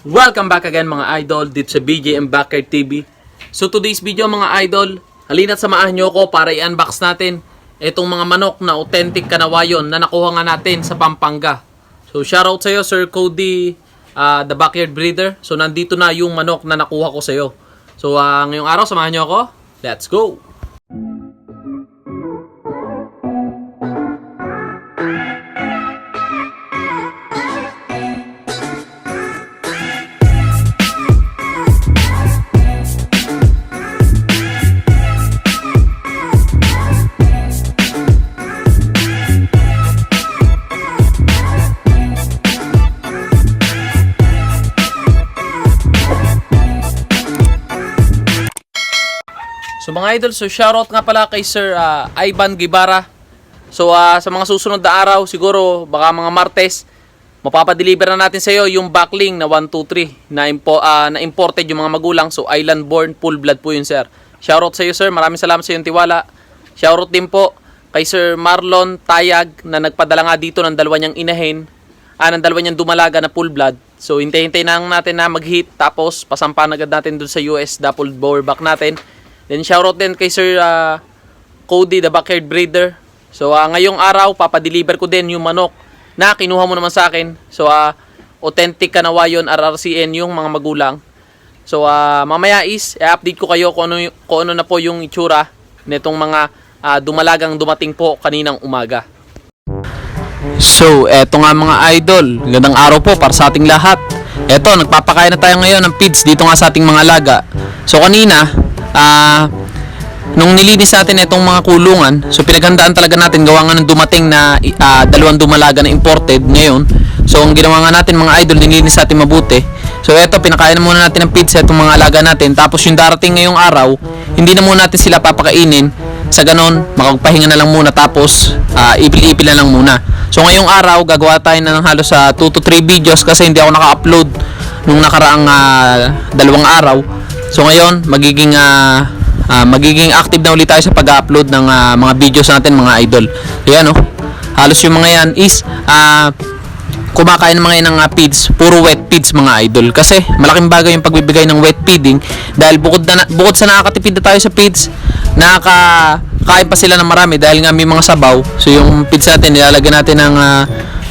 Welcome back again mga idol dito sa BJM Backyard TV. So today's video mga idol, halina't samahan nyo ko para i-unbox natin itong mga manok na authentic kanawayon na nakuha nga natin sa Pampanga. So shoutout sa iyo Sir Cody, the Backyard Breeder. So nandito na yung manok na nakuha ko sa iyo. So ngayong araw samahan nyo ako. Let's go! So mga idol, so shoutout nga pala kay Sir Ivan Guevara. So sa mga susunod na araw, siguro baka mga Martes, mapapadeliver na natin sa iyo yung backling na 123 na imported yung mga magulang. So island born, full blood po yun sir. Shoutout sa iyo sir, maraming salamat sa iyong tiwala. Shoutout din po kay Sir Marlon Tayag na nagpadala nga dito ng dalawa niyang inahin, ng dalawa niyang dumalaga na full blood. So hintay-hintay na natin na mag-hit, tapos pasampahan agad natin dun sa US double bower back natin. Then shoutout din kay Sir Cody, the Backyard Breeder. So ngayong araw, papadeliver ko din yung manok na kinuha mo naman sa akin. So authentic kanawayon RRCN yung mga magulang. So mamaya i-update ko kayo kung ano na po yung itsura nitong mga dumalagang dumating po kaninang umaga. So eto nga mga idol, gandang araw po para sa ating lahat. Eto, nagpapakain na tayo ngayon ng feeds dito nga sa ating mga alaga. So kanina, nung nilinis natin itong mga kulungan, so pinaghandaan talaga natin, gawa nga ng dumating na dalawang dumalaga na imported ngayon. So ang ginawa nga natin mga idol, nilinis natin mabuti. So eto, pinakain na muna natin ng feeds itong mga alaga natin. Tapos yung darating ngayong araw, hindi na muna natin sila papakainin. Sa ganon, makapagpahinga na lang muna, tapos ipil-ipil na lang muna. So ngayong araw, gagawa tayo na ng halos 2 to 3 videos kasi hindi ako naka-upload nung nakaraang dalawang araw. So ngayon, magiging active na ulit tayo sa pag-upload ng mga videos natin mga idol. Ayan halos yung mga yan is kumakain mga yan ng feeds, puro wet feeds mga idol. Kasi malaking bagay yung pagbibigay ng wet feeding, dahil bukod sa nakakatipid na tayo sa feeds, nakakain pa sila ng marami dahil nga may mga sabaw. So yung feeds natin, nilalagyan natin ng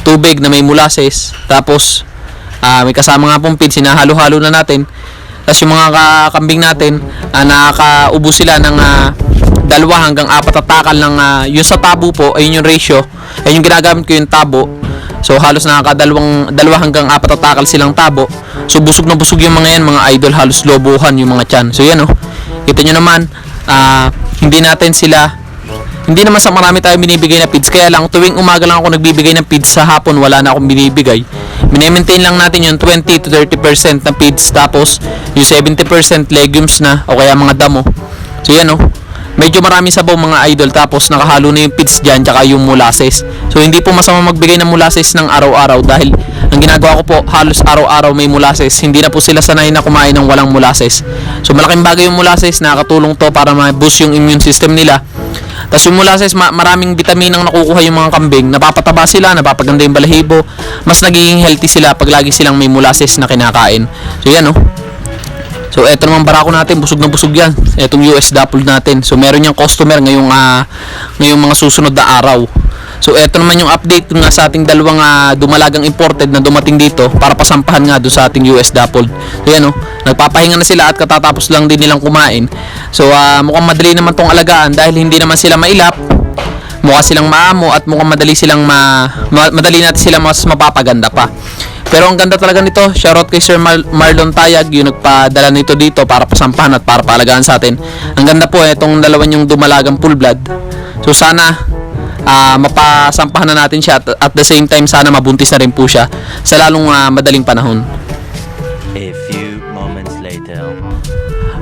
tubig na may molasses, tapos may kasama nga pong feeds, sinahalo-halo na natin. Tapos yung mga kambing natin, nakakaubo sila ng 2 hanggang 4 takal ng yung sa tabo po, ayun yung ratio. Ayun yung ginagamit ko, yung tabo. So halos nakaka-2 hanggang 4 takal silang tabo. So busog na busog yung mga yan mga idol, halos lobuhan yung mga tiyan. So yan kita nyo naman, hindi naman sa marami tayo binibigay na feeds. Kaya lang tuwing umaga lang ako nagbibigay ng feeds, sa hapon wala na akong binibigay. Mini-maintain lang natin yung 20 to 30% na feeds, tapos yung 70% legumes na o kaya mga damo. So yan medyo marami sabaw mga idol, tapos nakahalo na yung feeds dyan tsaka yung molasses. So hindi po masama magbigay ng molasses ng araw-araw, dahil ang ginagawa ko po, halos araw-araw may molasses. Hindi na po sila sanay na kumain ng walang molasses. So malaking bagay yung molasses, nakakatulong to para ma-boost yung immune system nila. Tapos yung molasses, maraming vitamin ang nakukuha yung mga kambing. Napapataba sila, napapaganda yung balahibo. Mas nagiging healthy sila pag lagi silang may molasses na kinakain. So yan So eto naman barako natin, busog na busog yan. Etong US dapple natin. So meron yung customer ngayong mga susunod na araw. So eto naman yung update nga sa ating dalawang dumalagang imported na dumating dito para pasampahan nga doon sa ating US dapple. So yan nagpapahinga na sila at katatapos lang din nilang kumain. So mukhang madali naman tong alagaan dahil hindi naman sila mailap. Mukha silang maamo at mukhang madali natin sila mas mapapaganda pa. Pero ang ganda talaga nito. Shoutout kay Sir Marlon Tayag, yung nagpadala nito dito para pasampahan at para paalagaan sa atin. Ang ganda po itong dalawa yung dumalagang full blood. So sana mapasampahan na natin siya, at the same time sana mabuntis na rin po siya sa lalong madaling panahon. A few moments later.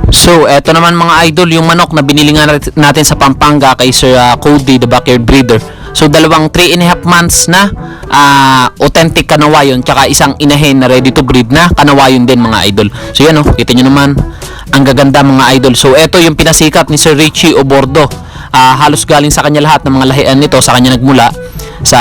So eto naman mga idol, yung manok na binili nga natin sa Pampanga kay Sir Cody, the Backyard Breeder. So dalawang 3.5 months na authentic kanawayon, tsaka isang inahin na ready to breed na kanawayon din mga idol. So yan kita nyo naman, ang gaganda mga idol. So eto yung pinasikat ni Sir Richie Obordo. Halos galing sa kanya lahat ng mga lahian nito, sa kanya nagmula sa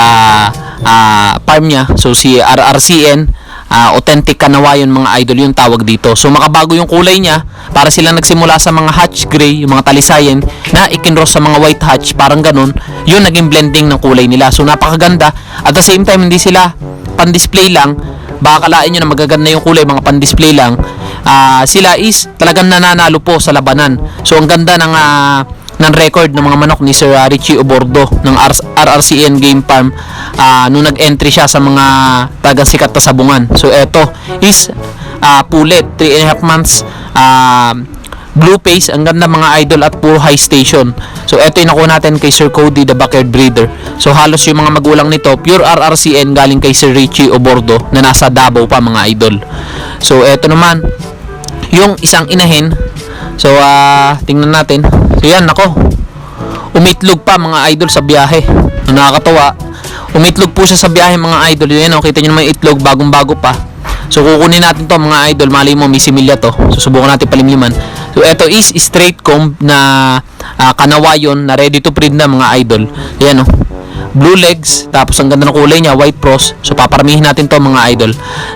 farm niya. So si RRCN authentic Kanawayon mga idol yung tawag dito. So makabago yung kulay niya, para silang nagsimula sa mga hatch gray, yung mga talisayan na ikinross sa mga white hatch, parang ganun, yun naging blending ng kulay nila. So napakaganda, at the same time hindi sila pan-display lang. Baka kalain nyo na magaganda yung kulay, mga pan-display lang. Sila is talagang nananalo po sa labanan. So ang ganda ng record ng mga manok ni Sir Richie Obordo ng RRCN Game Farm nung nag-entry siya sa mga taga-sikat na sabungan. So eto is pulet, 3.5 months, blue face, ang ganda mga idol, at puro high station. So eto yung nakuha natin kay Sir Cody, the backyard breeder. So halos yung mga magulang nito pure RRCN galing kay Sir Richie Obordo na nasa Davao pa mga idol. So eto naman yung isang inahin. So tingnan natin. So yan, nako, umitlog pa mga idol sa biyahe. Nakakatawa, umitlog po siya sa biyahe mga idol. Yan, kita nyo naman yung itlog, bagong bago pa. So kukunin natin to mga idol. Malay mo may similya to, susubukan natin palimliman. So ito is straight comb na Kanawayon na ready to breed na mga idol. Yan, blue legs, tapos ang ganda ng kulay niya, white cross. So paparamihin natin to mga idol.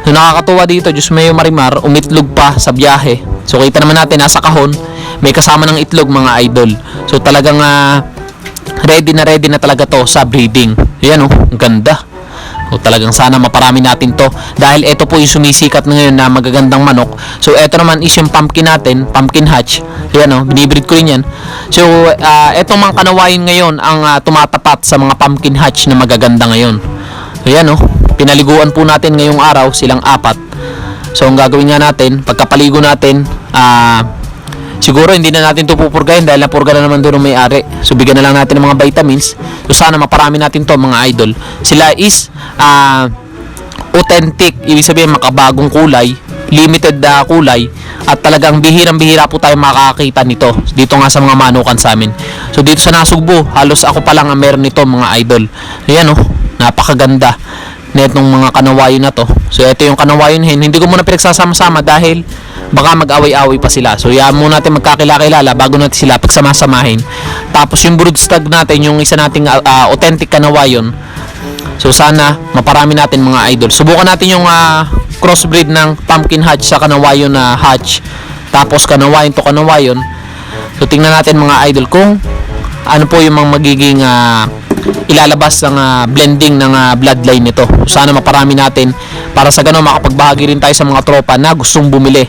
So nakakatuwa dito, Diyos mayo marimar, umitlog pa sa biyahe. So kita naman natin, nasa kahon may kasama ng itlog mga idol. So talagang ready na talaga to sa breeding. Yan, ang ganda. O talagang sana maparami natin to, dahil ito po yung sumisikat ngayon na magagandang manok. So ito naman is yung pumpkin natin, pumpkin hatch. Yan, binibreed ko rin yan. So etong mga Kanawayon ngayon ang tumatapat sa mga pumpkin hatch na magaganda ngayon. So yan, pinaliguan po natin ngayong araw silang 4. So ang gagawin nga natin, pagkapaligo natin, siguro hindi na natin ito pupurgahin dahil napurga na naman doon ng may-ari. So bigyan na lang natin ng mga vitamins. So sana maparami natin to mga idol. Sila is authentic, ibig sabihin makabagong kulay, limited kulay, at talagang bihirang-bihira po tayo makakakita nito dito nga sa mga manukan sa amin. So dito sa Nasugbu, halos ako pa lang ang meron nito mga idol. Ayan, napakaganda netong mga Kanawayon na to. So ito yung Kanawayon hen. Hindi ko muna pinagsasama-sama dahil baka mag-away-away pa sila. So yan muna natin magkakilala bago natin sila pagsamasamahin. Tapos yung broodstag natin, yung isa nating authentic Kanawayon. So sana maparami natin mga idol. Subukan natin yung crossbreed ng pumpkin hatch sa Kanawayon na hatch. Tapos Kanawayon to Kanawayon. So tingnan natin mga idol kung ano po yung mga magiging ilalabas ng blending ng bloodline nito. Sana maparami natin para sa ganun makapagbahagi rin tayo sa mga tropa na gustong bumili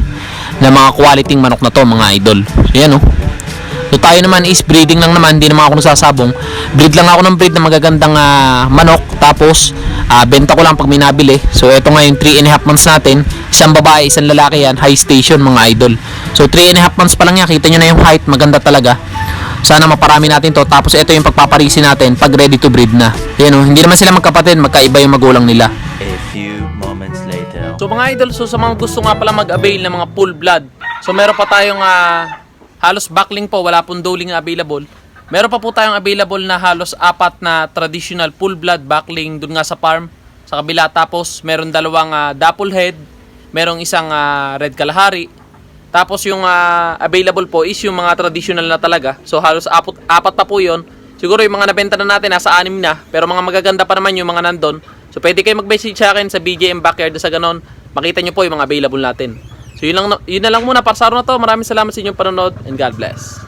ng mga quality manok na to mga idol. So yan, so tayo naman is breeding lang naman, hindi naman ako nagsasabong. Breed lang ako ng breed na magagandang manok, tapos benta ko lang pag may nabili. So ito nga yung 3.5 months natin, isang babae, isang lalaki yan, high station mga idol. So 3.5 months pa lang yan, kita nyo na yung height, maganda talaga. Sana maparami natin to. Tapos ito yung pagpaparisi natin pag ready to breed na. Yan, hindi naman sila magkapatid, magkaiba yung magulang nila. A few moments later. So mga idol, so sa mga gusto nga pala mag-avail ng mga full blood, so meron pa tayong halos backling po, wala pong doling available. Meron pa po tayong available na halos 4 na traditional full blood backling dun nga sa farm sa kabila. Tapos meron 2 dapple head, merong isang red kalahari. Tapos yung available po is yung mga traditional na talaga. So halos 4 pa po yun. Siguro yung mga nabenta na natin nasa 6 na, pero mga magaganda pa naman yung mga nandun. So pwede kayo mag-message sa akin sa BJM Backyard, sa ganon makita nyo po yung mga available natin. So yun na lang muna para sa araw na to. Maraming salamat sa inyong panonood and God bless.